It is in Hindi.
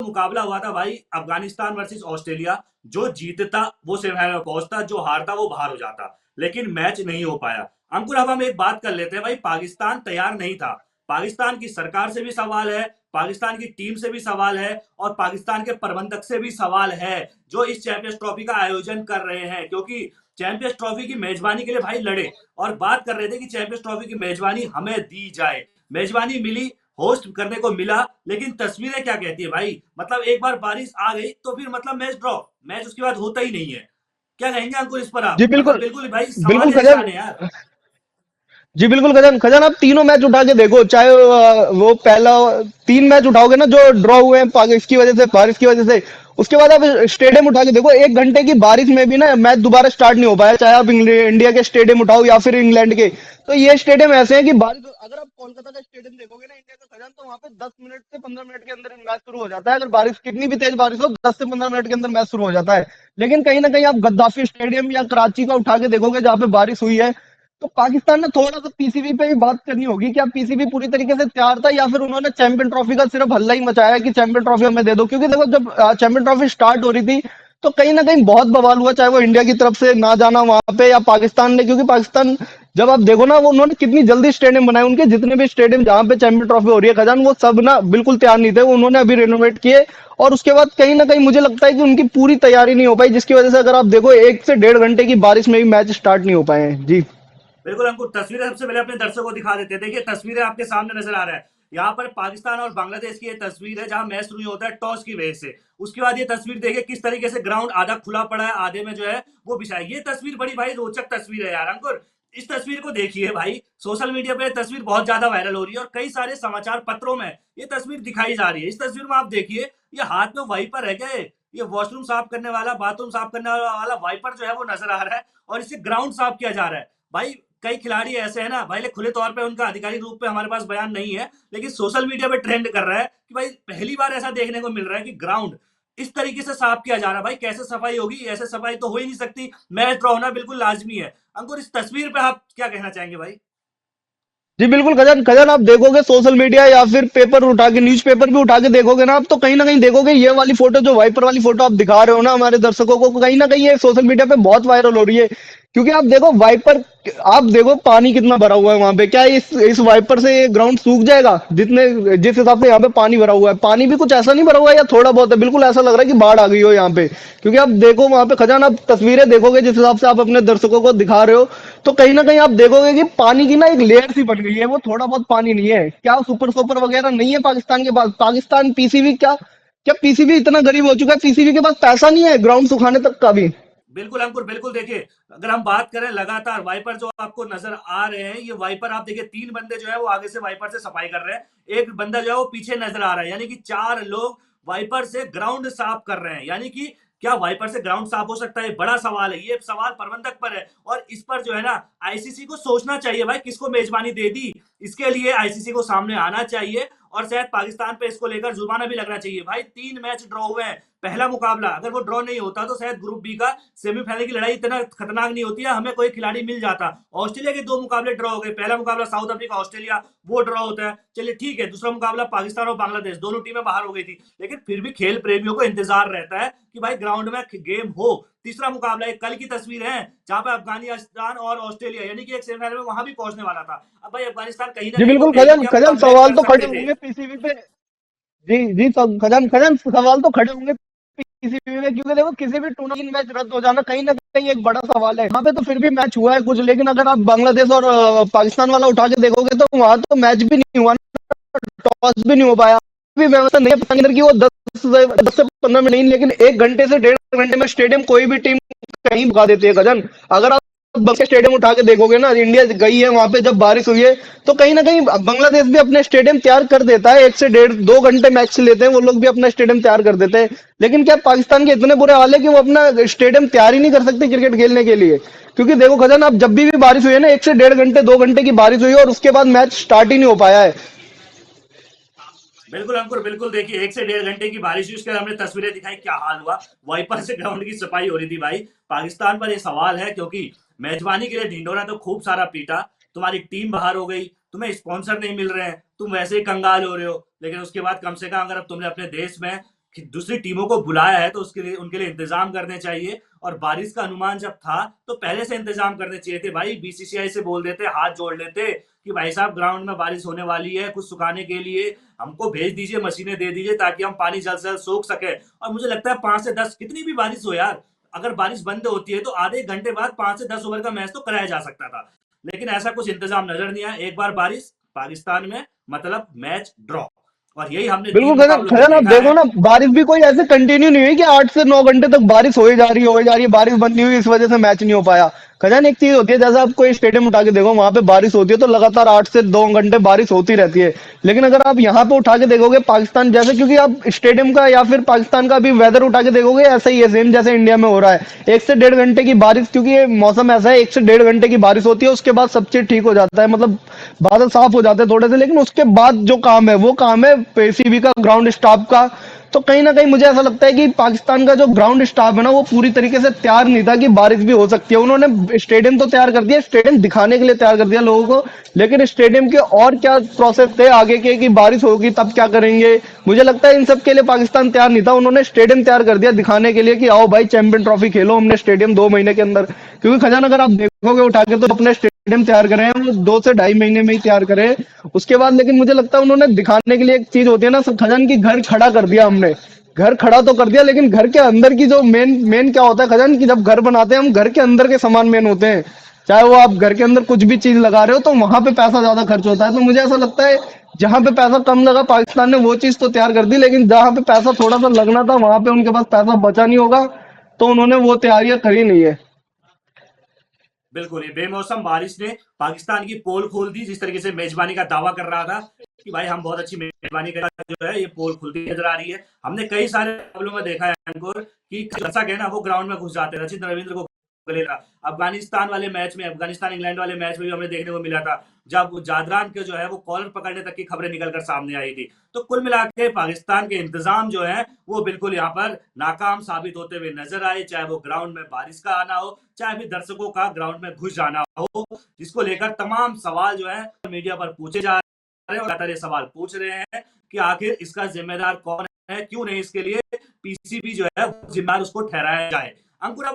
मुकाबला हुआ था भाई अफगानिस्तान वर्सेस ऑस्ट्रेलिया, जो जीतता वो सेमीफाइनल में पहुंचता, जो हारता वो बाहर हो जाता, लेकिन मैच नहीं हो पाया। अंकुर, अब हम एक बात कर लेते हैं भाई, पाकिस्तान तैयार नहीं था। पाकिस्तान की सरकार से भी सवाल है, पाकिस्तान की टीम से भी सवाल है, और पाकिस्तान के प्रबंधक से भी सवाल है जो इस चैंपियंस ट्रॉफी का आयोजन कर रहे हैं, क्योंकि चैंपियंस ट्रॉफी की मेजबानी के लिए भाई लड़े और बात कर रहे थे कि चैंपियंस ट्रॉफी की मेजबानी हमें दी जाए। मेजबानी मिली, होस्ट करने को मिला, लेकिन तस्वीरें क्या कहती है भाई, मतलब एक बार बारिश आ गई तो फिर मतलब मैच ड्रॉ, मैच उसके बाद होता ही नहीं है। क्या कहेंगे अंकुर इस पर आप? जी मतलब बिल्कुल। बिल्कुल भाई सवाल बिल्कुल ही खजान। निशान है यार। जी बिल्कुल खजान खजान, आप तीनों मैच उठा के देखो, चाहे वो पहला 3 मैच उठाओगे ना जो ड्रॉ हुए हैं इसकी वजह से, बारिश की वजह से, उसके बाद आप स्टेडियम उठा के देखो, 1 घंटे की बारिश में भी ना मैच दोबारा स्टार्ट नहीं हो पाया, चाहे आप इंडिया के स्टेडियम उठाओ या फिर इंग्लैंड के। तो ये स्टेडियम ऐसे हैं कि बारिश, अगर आप कोलकाता का स्टेडियम देखोगे ना इंडिया का खजान, तो वहां पे 10 मिनट से 15 मिनट के अंदर मैच शुरू हो जाता है। अगर बारिश कितनी भी तेज बारिश हो, 10 से 15 मिनट के अंदर मैच शुरू हो जाता है। लेकिन कहीं ना कहीं आप गद्दाफी स्टेडियम या कराची का उठा के देखोगे जहाँ पे बारिश हुई है, तो पाकिस्तान ने थोड़ा सा पीसीबी पे भी बात करनी होगी। क्या पीसीबी पूरी तरीके से तैयार था, या फिर उन्होंने चैंपियन ट्रॉफी का सिर्फ हल्ला ही मचाया कि चैंपियन ट्रॉफी हमें दे दो? क्योंकि देखो, जब चैंपियन ट्रॉफी स्टार्ट हो रही थी तो कहीं ना कहीं बहुत बवाल हुआ, चाहे वो इंडिया की तरफ से ना जाना वहां पे या पाकिस्तान ने, क्योंकि पाकिस्तान, जब आप देखो ना, वो उन्होंने कितनी जल्दी स्टेडियम बनाए, उनके जितने भी स्टेडियम जहां पे चैंपियन ट्रॉफी हो रही है खजान, वो सब ना बिल्कुल तैयार नहीं थे, वो उन्होंने अभी रेनोवेट किए। और उसके बाद कहीं ना कहीं मुझे लगता है कि उनकी पूरी तैयारी नहीं हो पाई, जिसकी वजह से अगर आप देखो 1 से 1.5 घंटे की बारिश में भी मैच स्टार्ट नहीं हो पाए हैं जी। बिल्कुल अंकुर, तस्वीरें सबसे पहले अपने दर्शकों को दिखा देते हैं। देखिए तस्वीरें आपके सामने नजर आ रहा है, यहाँ पर पाकिस्तान और बांग्लादेश की ये तस्वीर है जहां मैच शुरू होता है टॉस की वजह से। उसके बाद ये तस्वीर देखिए किस तरीके से ग्राउंड आधा खुला पड़ा है, आधे में जो है वो बिछा है। ये तस्वीर बड़ी भाई रोचक तस्वीर है यार अंकुर। इस तस्वीर को देखिए भाई, सोशल मीडिया पे तस्वीर बहुत ज्यादा वायरल हो रही है और कई सारे समाचार पत्रों में ये तस्वीर दिखाई जा रही है। इस तस्वीर में आप देखिए, ये हाथ में वाइपर है क्या, ये वॉशरूम साफ करने वाला, बाथरूम साफ करने वाला वाइपर जो है वो नजर आ रहा है, और इससे ग्राउंड साफ किया जा रहा है भाई। कई खिलाड़ी ऐसे हैं ना भाई, खुले तौर पे उनका आधिकारिक रूप पे हमारे पास बयान नहीं है, लेकिन सोशल मीडिया पे ट्रेंड कर रहा है कि भाई पहली बार ऐसा देखने को मिल रहा है कि ग्राउंड इस तरीके से साफ किया जा रहा है। भाई कैसे सफाई होगी, ऐसे सफाई तो हो ही नहीं सकती, मैच ड्रॉ होना बिल्कुल लाजमी है। अंकुर, इस तस्वीर पे आप क्या कहना चाहेंगे भाई? जी बिल्कुल खजान खजान, आप देखोगे सोशल मीडिया या फिर पेपर उठा के, न्यूज़पेपर भी उठा के देखोगे ना आप, तो कहीं ना कहीं देखोगे ये वाली फोटो, जो वाइपर वाली फोटो आप दिखा रहे हो ना हमारे दर्शकों को, कहीं ना कहीं ये सोशल मीडिया पे बहुत वायरल हो रही है। क्योंकि आप देखो वाइपर, आप देखो पानी कितना भरा हुआ है वहां पे, क्या इस वाइपर से ग्राउंड सूख जाएगा? जिस हिसाब से यहाँ पे पानी भरा हुआ है, पानी भी कुछ ऐसा नहीं भरा हुआ है या थोड़ा बहुत है, बिल्कुल ऐसा लग रहा है कि बाढ़ आ गई हो यहाँ पे। क्योंकि आप देखो वहां पे खजान, आप तस्वीरें देखोगे जिस हिसाब से आप अपने दर्शकों को दिखा रहे हो, तो कहीं ना कहीं आप देखोगे कि पानी की ना एक लेयर सी बन गई है, वो थोड़ा बहुत पानी नहीं है। क्या सुपर सोपर वगैरह नहीं है पाकिस्तान के पास? पाकिस्तान पीसीबी, क्या क्या पीसीबी इतना गरीब हो चुका है, पीसीबी के पास पैसा नहीं है ग्राउंड सुखाने तक का भी? बिल्कुल अंकुर, बिल्कुल देखिए, अगर हम बात करें लगातार वाइपर जो आपको नजर आ रहे हैं, ये वाइपर आप देखिए 3 बंदे जो है वो आगे से वाइपर से सफाई कर रहे हैं, एक बंदा जो है वो पीछे नजर आ रहा है, यानी कि 4 लोग वाइपर से ग्राउंड साफ कर रहे हैं। यानी कि क्या वाइपर से ग्राउंड साफ हो सकता है? बड़ा सवाल है, ये सवाल प्रबंधक पर है, और इस पर जो है ना आईसीसी को सोचना चाहिए भाई, किसको मेजबानी दे दी। इसके लिए आईसीसी को सामने आना चाहिए, और शायद पाकिस्तान पे इसको लेकर जुर्माना भी लगना चाहिए। भाई 3 मैच ड्रॉ हुए हैं, पहला मुकाबला अगर वो ड्रॉ नहीं होता तो शायद ग्रुप बी का सेमीफाइनल की लड़ाई इतना खतरनाक नहीं होती है, हमें कोई खिलाड़ी मिल जाता। ऑस्ट्रेलिया के 2 मुकाबले ड्रॉ हो गए, पहला मुकाबला साउथ अफ्रीका ऑस्ट्रेलिया वो ड्रॉ होता है, चलिए ठीक है, दूसरा मुकाबला पाकिस्तान और बांग्लादेश, दोनों टीमें बाहर हो गई थी, लेकिन फिर भी खेल प्रेमियों को इंतजार रहता है कि भाई ग्राउंड में गेम हो। तीसरा मुकाबला एक कल की तस्वीर है जहां पे अफगानिस्तान और ऑस्ट्रेलिया, यानी कि एक सेमीफाइनल में वहां भी पहुंचने वाला था। अब भाई अफगानिस्तान कहीं ना जी कहीं तो बिल्कुल एक खजान या खजान, कमबैक सवाल कर तो खड़े सकते थे। होंगे पीसीबी पे। जी जी, सब खजान खजान, सवाल तो खड़े होंगे पीसीबी में, क्योंकि देखो किसी भी टूर्नामेंट मैच रद्द हो जाना कहीं ना कहीं एक बड़ा सवाल है। यहाँ पे तो फिर भी मैच हुआ है कुछ, लेकिन अगर आप बांग्लादेश और पाकिस्तान वाला उठा के देखोगे तो वहां तो मैच भी नहीं हुआ, टॉस भी नहीं हो पाया, भी व्यवस्था नहीं है पता नहीं की वो 10 से 15 मिनट नहीं, लेकिन 1 घंटे से 1.5 घंटे में स्टेडियम कोई भी टीम कहीं भगा देती है गजन। अगर आप बंगला स्टेडियम उठा के देखोगे ना, इंडिया गई है वहां पे जब बारिश हुई है, तो कहीं ना कहीं बांग्लादेश भी अपने स्टेडियम तैयार कर देता है, 1 से 1.5 2 घंटे मैच लेते हैं वो लोग भी अपना स्टेडियम तैयार कर देते हैं। लेकिन क्या पाकिस्तान के इतने बुरे हाल है कि वो अपना स्टेडियम तैयार ही नहीं कर सकते क्रिकेट खेलने के लिए? क्योंकि देखो खजान, आप जब भी बारिश हुई है ना, 1 से 1.5 घंटे 2 घंटे की बारिश हुई है और उसके बाद मैच स्टार्ट ही नहीं हो पाया है। बिल्कुल अंकुर, बिल्कुल देखिए 1 से 1.5 घंटे की बारिश हुई, उसके बाद हमने तस्वीरें दिखाई, क्या हाल हुआ, वाइपर से ग्राउंड की सफाई हो रही थी भाई। पाकिस्तान पर यह सवाल है, क्योंकि मेजबानी के लिए ढिंढोरा तो खूब सारा पीटा, तुम्हारी टीम बाहर हो गई, तुम्हें स्पॉन्सर नहीं मिल रहे हैं, तुम वैसे ही कंगाल हो रहे हो, लेकिन उसके बाद कम से कम अगर अब तुमने अपने देश में कि दूसरी टीमों को बुलाया है तो उसके लिए उनके लिए इंतजाम करने चाहिए, और बारिश का अनुमान जब था तो पहले से इंतजाम करने चाहिए थे भाई। बीसीसीआई से बोल देते, हाथ जोड़ लेते कि भाई साहब ग्राउंड में बारिश होने वाली है, कुछ सुखाने के लिए हमको भेज दीजिए, मशीनें दे दीजिए ताकि हम पानी जल्द से जल्द सोख सके। और मुझे लगता है 5 से 10 कितनी भी बारिश हो यार, अगर बारिश बंद होती है तो आधे घंटे बाद 5 से 10 ओवर का मैच तो कराया जा सकता था, लेकिन ऐसा कुछ इंतजाम नजर नहीं आया। एक बार बारिश पाकिस्तान में, मतलब मैच ड्रॉ, और यही हमने बिल्कुल 3 मुकाबलों में खजान, आप देखा देखो है। ना, बारिश भी कोई ऐसे कंटिन्यू नहीं हुई कि 8 से 9 घंटे तक बारिश हो ही जा रही है, हो ही जा रही है, बारिश बंद नहीं हुई, इस वजह से मैच नहीं हो पाया। खजान, एक चीज होती है, जैसे आप कोई स्टेडियम उठा के देखो, वहां पे बारिश होती है तो लगातार 8 से 2 घंटे बारिश होती रहती है। लेकिन अगर आप यहाँ पे उठा के देखोगे पाकिस्तान जैसे, क्योंकि आप स्टेडियम का या फिर पाकिस्तान का भी वेदर उठा के देखोगे, ऐसा ही है सेम जैसे इंडिया में हो रहा है। 1 से 1.5 घंटे की बारिश, क्योंकि ये मौसम ऐसा है, 1 से 1.5 घंटे की बारिश होती है, उसके बाद सब चीज ठीक हो जाता है, मतलब बादल साफ हो जाते हैं थोड़े से। लेकिन उसके बाद जो काम है वो काम है पीसीबी का, ग्राउंड स्टाफ का। तो कहीं ना कहीं मुझे ऐसा लगता है कि पाकिस्तान का जो ग्राउंड स्टाफ है ना, वो पूरी तरीके से तैयार नहीं था कि बारिश भी हो सकती है। उन्होंने स्टेडियम तो तैयार कर दिया, स्टेडियम दिखाने के लिए तैयार कर दिया लोगों को, लेकिन स्टेडियम के और क्या प्रोसेस थे आगे के कि बारिश होगी तब क्या करेंगे, मुझे लगता है इन सब के लिए पाकिस्तान तैयार नहीं था। उन्होंने स्टेडियम तैयार कर दिया दिखाने के लिए कि आओ भाई चैंपियन ट्रॉफी खेलो, हमने स्टेडियम 2 महीने के अंदर। क्योंकि खजान, अगर आप देखोगे उठा के, तो अपने स्टेडियम तैयार करे हैं वो 2 से ढाई महीने में ही तैयार करे उसके बाद। लेकिन मुझे लगता है उन्होंने दिखाने के लिए, एक चीज होती है ना खजान, की घर खड़ा कर दिया हमने, घर खड़ा तो कर दिया, लेकिन घर के अंदर की जो मेन मेन क्या होता है खजान, की जब घर बनाते हैं हम, घर के अंदर के सामान मेन होते हैं। चाहे वो आप घर के अंदर कुछ भी चीज लगा रहे हो तो वहां पे पैसा ज्यादा खर्च होता है। तो मुझे ऐसा लगता है जहां पे पैसा कम लगा पाकिस्तान ने वो चीज तो तैयार कर दी, लेकिन जहां पे पैसा थोड़ा सा लगना था वहां पे उनके पास पैसा बचा नहीं होगा, तो उन्होंने वो तैयारियां करी नहीं है। बिल्कुल, ये बेमौसम बारिश ने पाकिस्तान की पोल खोल दी। जिस तरीके से मेजबानी का दावा कर रहा था कि भाई हम बहुत अच्छी मेजबानी कर, जो है ये पोल खुलती नजर आ रही है। हमने कई सारे मुकाबलों में देखा है अंकुर कि दर्शक है ना, वो ग्राउंड में घुस जाते हैं। रचित रविंद्र को गले लगा। अफगानिस्तान वाले मैच में, अफगानिस्तान इंग्लैंड वाले मैच में भी हमें देखने को मिला था, जब जादरान के जो है वो कॉलर पकड़ने तक की खबरें निकलकर सामने आई थी। तो कुल मिला के पाकिस्तान के इंतजाम जो है वो बिल्कुल यहाँ पर नाकाम साबित होते हुए नजर आए, चाहे वो ग्राउंड में बारिश का आना हो, चाहे भी दर्शकों का ग्राउंड में घुस जाना हो, जिसको लेकर तमाम सवाल जो है मीडिया पर पूछे जा रहे हैं, और लगातार ये सवाल पूछ रहे हैं कि आखिर इसका जिम्मेदार कौन है, क्यों नहीं इसके लिए पीसीबी जो है जिम्मेदार उसको ठहराया जाए। अंकुर, अब